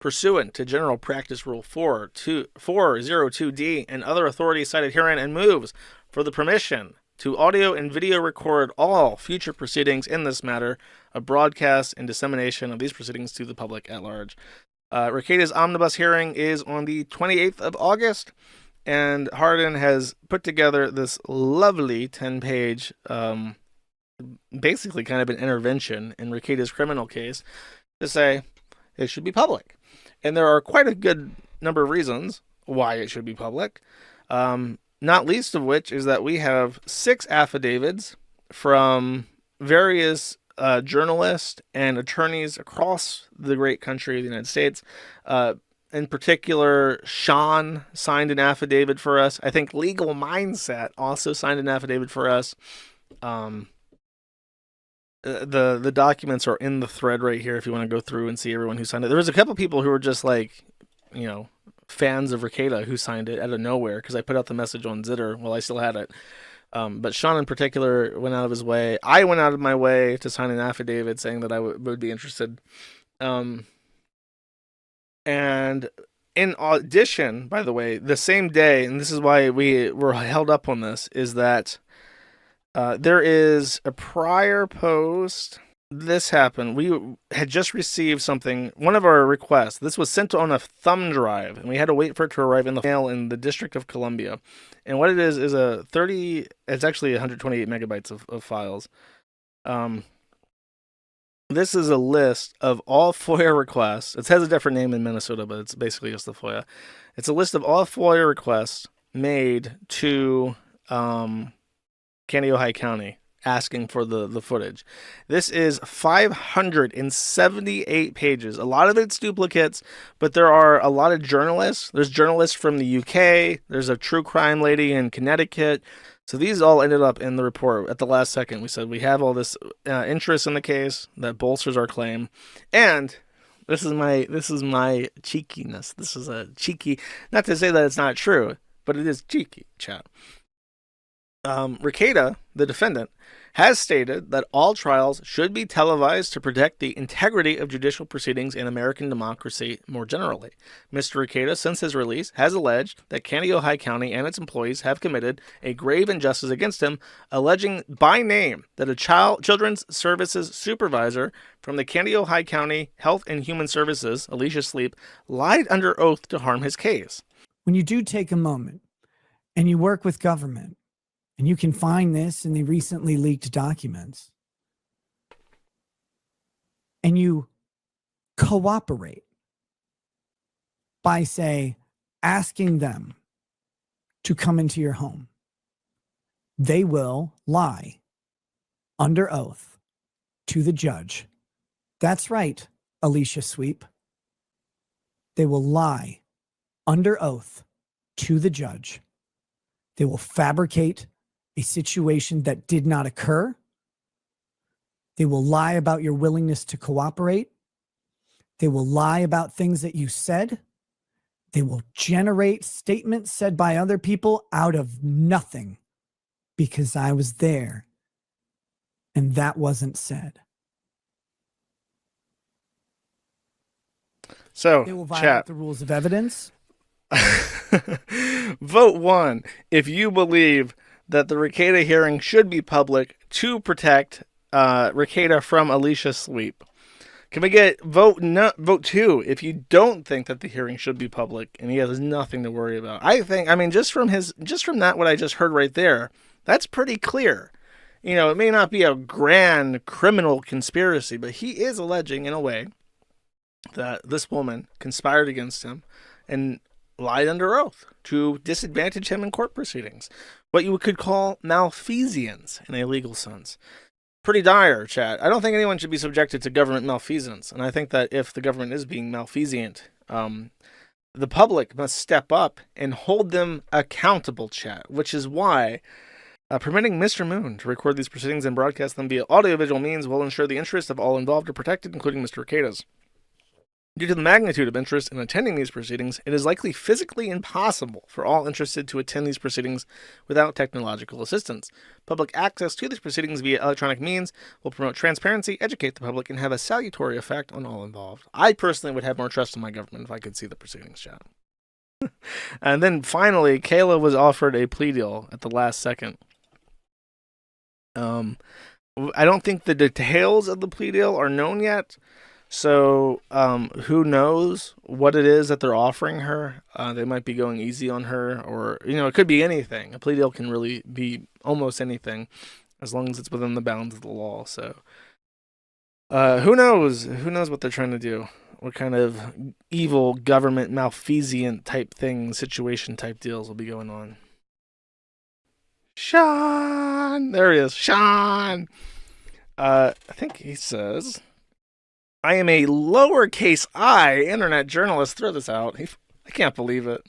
pursuant to General Practice Rule 402D and other authorities cited herein, and moves for the permission to audio and video record all future proceedings in this matter, a broadcast and dissemination of these proceedings to the public at large. Rekieta's omnibus hearing is on the 28th of August, and Hardin has put together this lovely 10-page, basically kind of an intervention in Rekieta's criminal case to say it should be public. And there are quite a good number of reasons why it should be public, not least of which is that we have 6 affidavits from various journalists and attorneys across the great country of the United States. In particular, Sean signed an affidavit for us. I think Legal Mindset also signed an affidavit for us. The documents are in the thread right here if you want to go through and see everyone who signed it. There was a couple people who were just like, fans of Rekieta who signed it out of nowhere because I put out the message on Zitter while I still had it. But Sean in particular went out of his way. I went out of my way to sign an affidavit saying that I would be interested. And in addition, by the way, the same day, and this is why we were held up on this, is that there is a prior post. This happened. We had just received something, one of our requests. This was sent on a thumb drive, and we had to wait for it to arrive in the mail in the District of Columbia. And what it is it's actually 128 megabytes of files. This is a list of all FOIA requests. It has a different name in Minnesota, but it's basically just the FOIA. It's a list of all FOIA requests made to Kaneohe County, asking for the footage. This is 578 pages. A lot of it's duplicates, but there are a lot of journalists. There's journalists from the UK. There's a true crime lady in Connecticut. So these all ended up in the report at the last second. We said we have all this interest in the case that bolsters our claim. And this is my cheekiness. This is a cheeky, not to say that it's not true, but it is cheeky, chat. Rekieta, the defendant, has stated that all trials should be televised to protect the integrity of judicial proceedings in American democracy more generally. Mr. Rekieta, since his release, has alleged that Kaneohe County and its employees have committed a grave injustice against him, alleging by name that a children's services supervisor from the Kaneohe County Health and Human Services, Alicia Sleep, lied under oath to harm his case. When you do take a moment and you work with government, and you can find this in the recently leaked documents, and you cooperate by, say, asking them to come into your home, they will lie under oath to the judge. That's right, Alicia Sweep. They will lie under oath to the judge. They will fabricate a situation that did not occur. They will lie about your willingness to cooperate. They will lie about things that you said. They will generate statements said by other people out of nothing because I was there and that wasn't said. So, they will violate chat. the rules of evidence. Vote 1 if you believe that the Rekieta hearing should be public to protect Rekieta from Alicia Sleep. Can we get vote 2 if you don't think that the hearing should be public and he has nothing to worry about? Just from that what I just heard right there, that's pretty clear. It may not be a grand criminal conspiracy, but he is alleging in a way that this woman conspired against him and lied under oath to disadvantage him in court proceedings. What you could call malfeasance in a legal sense. Pretty dire, chat. I don't think anyone should be subjected to government malfeasance. And I think that if the government is being malfeasant, the public must step up and hold them accountable, chat. Which is why permitting Mr. Moon to record these proceedings and broadcast them via audiovisual means will ensure the interests of all involved are protected, including Mr. Rekieta's. Due to the magnitude of interest in attending these proceedings, it is likely physically impossible for all interested to attend these proceedings without technological assistance. Public access to these proceedings via electronic means will promote transparency, educate the public, and have a salutary effect on all involved. I personally would have more trust in my government if I could see the proceedings, chat. And then finally, Kayla was offered a plea deal at the last second. I don't think the details of the plea deal are known yet. So, who knows what it is that they're offering her? They might be going easy on her, or it could be anything. A plea deal can really be almost anything, as long as it's within the bounds of the law. So, who knows? Who knows what they're trying to do? What kind of evil government malfeasant type thing, situation type deals will be going on? Sean, there he is, Sean. I think he says, I am a lowercase I internet journalist. Throw this out. I can't believe it.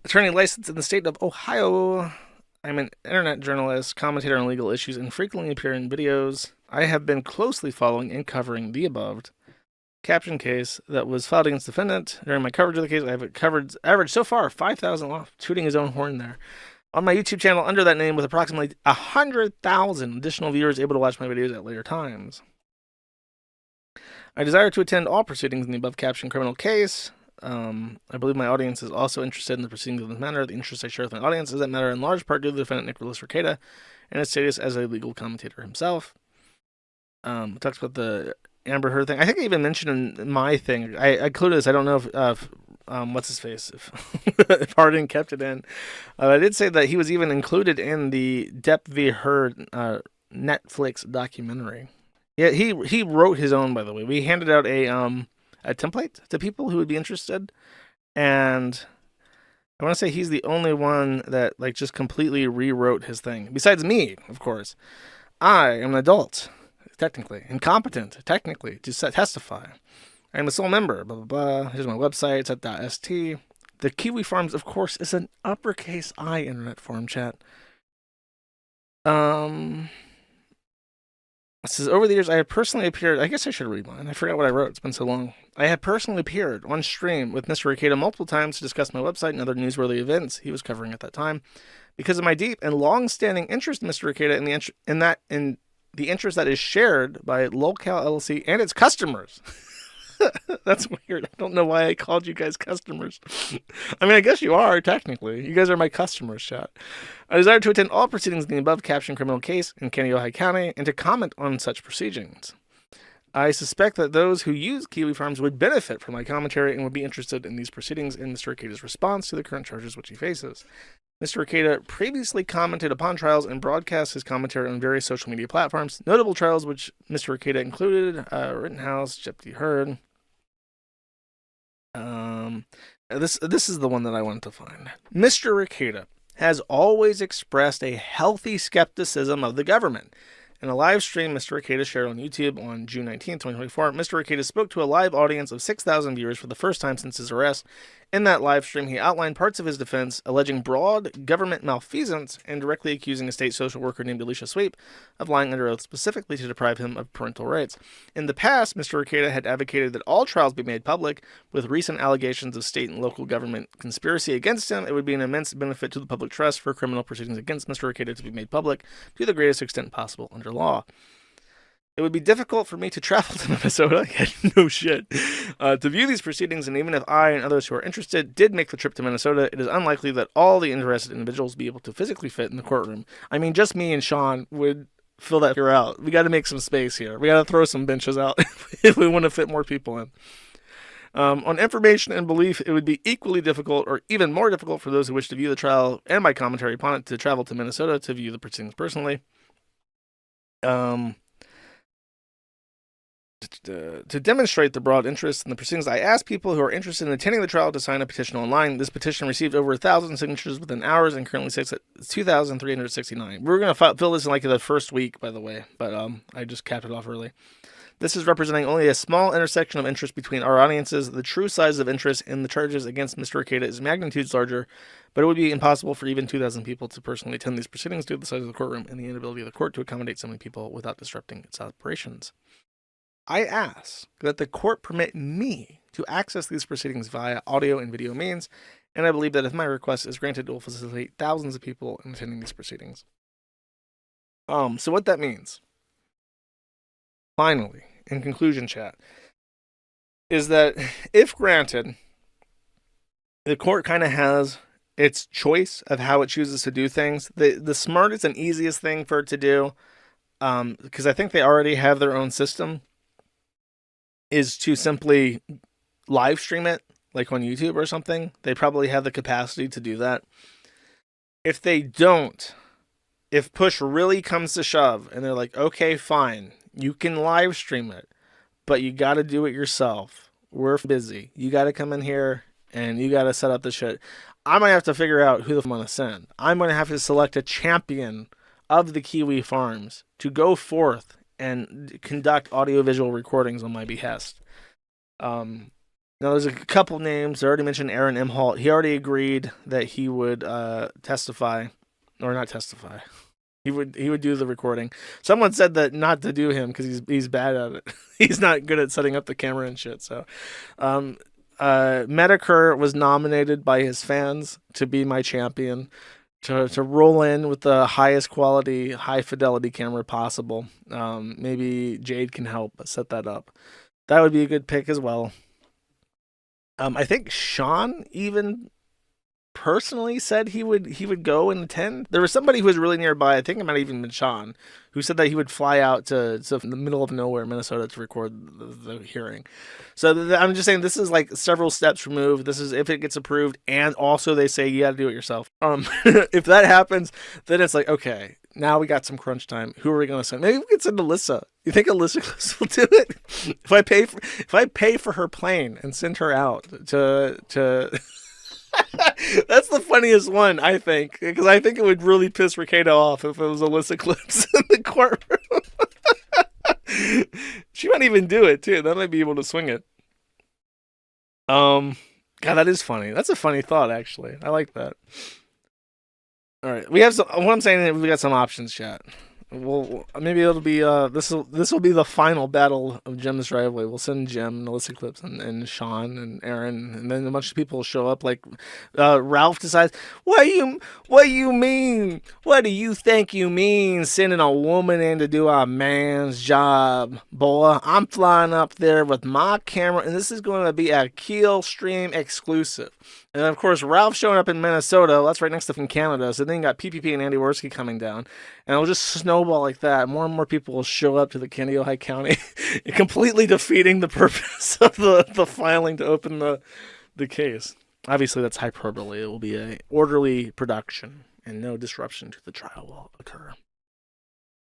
Attorney licensed in the state of Ohio. I'm an internet journalist, commentator on legal issues, and frequently appear in videos. I have been closely following and covering the above caption case that was filed against the defendant. During my coverage of the case, I have covered average so far 5,000 off, tooting his own horn there. On my YouTube channel under that name with approximately 100,000 additional viewers able to watch my videos at later times. I desire to attend all proceedings in the above captioned criminal case. I believe my audience is also interested in the proceedings of this matter. The interest I share with my audience is that matter in large part due to the defendant Nicholas Rekieta and his status as a legal commentator himself. Talks about the Amber Heard thing. I think I even mentioned in my thing. I included this. I don't know if what's his face if Harding kept it in. I did say that he was even included in the Depp v. Heard Netflix documentary. Yeah, he wrote his own. By the way, we handed out a template to people who would be interested, and I want to say he's the only one that just completely rewrote his thing. Besides me, of course. I am an adult, technically, incompetent, technically, to testify. I am a sole member, blah, blah, blah. Here's my website, it's at .st. The Kiwi Farms, of course, is an uppercase I internet forum chat. It says, over the years, I have personally appeared, I guess I should read mine. I forgot what I wrote. It's been so long. I have personally appeared on stream with Mr. Rekieta multiple times to discuss my website and other newsworthy events he was covering at that time. Because of my deep and long-standing interest in Mr. Rekieta and the interest that is shared by Lolcal LLC and its customers. That's weird. I don't know why I called you guys customers. I mean, I guess you are, technically. You guys are my customers, chat. I desire to attend all proceedings in the above captioned criminal case in Kaneohe County and to comment on such proceedings. I suspect that those who use Kiwi Farms would benefit from my commentary and would be interested in these proceedings and Mr. Rekieta's response to the current charges which he faces. Mr. Rekieta previously commented upon trials and broadcast his commentary on various social media platforms. Notable trials which Mr. Rekieta included, Rittenhouse, Jeopardy Heard. This is the one that I wanted to find. Mr. Rekieta has always expressed a healthy skepticism of the government. In a live stream Mr. Rekieta shared on YouTube on June 19, 2024, Mr. Rekieta spoke to a live audience of 6,000 viewers for the first time since his arrest. In that live stream, he outlined parts of his defense, alleging broad government malfeasance and directly accusing a state social worker named Alicia Sweep of lying under oath specifically to deprive him of parental rights. In the past, Mr. Rekieta had advocated that all trials be made public. With recent allegations of state and local government conspiracy against him, it would be an immense benefit to the public trust for criminal proceedings against Mr. Rekieta to be made public to the greatest extent possible under law. It would be difficult for me to travel to Minnesota, no shit, to view these proceedings, and even if I and others who are interested did make the trip to Minnesota, it is unlikely that all the interested individuals be able to physically fit in the courtroom. I mean, just me and Sean would fill that here out. We got to make some space here. We got to throw some benches out if we want to fit more people in. On information and belief, it would be equally difficult or even more difficult for those who wish to view the trial and my commentary upon it to travel to Minnesota to view the proceedings personally. To demonstrate the broad interest in the proceedings, I asked people who are interested in attending the trial to sign a petition online. This petition received over 1,000 signatures within hours and currently sits at 2,369. We're going to fill this in the first week, by the way, but I just capped it off early. This is representing only a small intersection of interest between our audiences. The true size of interest in the charges against Mr. Rekieta is magnitudes larger, but it would be impossible for even 2,000 people to personally attend these proceedings due to the size of the courtroom and the inability of the court to accommodate so many people without disrupting its operations. I ask that the court permit me to access these proceedings via audio and video means, and I believe that if my request is granted, it will facilitate thousands of people in attending these proceedings. So what that means, finally, in conclusion, chat, is that if granted, the court kind of has its choice of how it chooses to do things. The smartest and easiest thing for it to do, because I think they already have their own system, is to simply live stream it, like on YouTube or something. They probably have the capacity to do that. If they don't, if push really comes to shove and they're like, okay, fine, you can live stream it, but you got to do it yourself. We're busy. You got to come in here and you got to set up the shit. I might have to figure out who the I'm going to send. I'm going to have to select a champion of the Kiwi farms to go forth and conduct audiovisual recordings on my behest. Now, there's a couple names. I already mentioned Aaron Imholt. He already agreed that he would testify, or not testify. He would do the recording. Someone said that not to do him because he's bad at it. He's not good at setting up the camera and shit. So, Medicare was nominated by his fans to be my champion, to roll in with the highest quality, high fidelity camera possible. Maybe Jade can help set that up. That would be a good pick as well. I think Sean even personally said he would go and attend. There was somebody who was really nearby. I think it might have even been Sean, who said that he would fly out to the middle of nowhere, Minnesota, to record the hearing. So I'm just saying this is like several steps removed. This is if it gets approved, and also they say you got to do it yourself. If that happens, then it's like, okay, now we got some crunch time. Who are we going to send? Maybe we could send Alyssa. You think Alyssa will do it? If I pay for her plane and send her out to That's the funniest one, I think, because I think it would really piss Rekieta off if it was Alyssa Clips in the courtroom. She might even do it too. That might be able to swing it. God, that is funny. That's a funny thought, actually. I like that. All right, we have some. What I'm saying is we got some options, chat. Well, maybe it'll be this will be the final battle of Jim's driveway. We'll send Jim, Melissa Clips, and Sean and Aaron, and then a bunch of people will show up. Like Ralph decides, what you mean? What do you think you mean sending a woman in to do a man's job, boy? I'm flying up there with my camera, and this is going to be a Kill Stream exclusive. And of course, Ralph showing up in Minnesota. That's right next to from Canada. So then you got PPP and Andy Worski coming down. And it'll just snowball like that. More and more people will show up to the Candy, Ohio County, completely defeating the purpose of the filing to open the case. Obviously, that's hyperbole. It will be an orderly production, and no disruption to the trial will occur.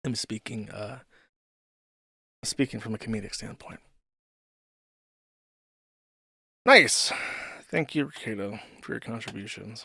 I'm speaking from a comedic standpoint. Nice. Thank you, Rekieta, for your contributions.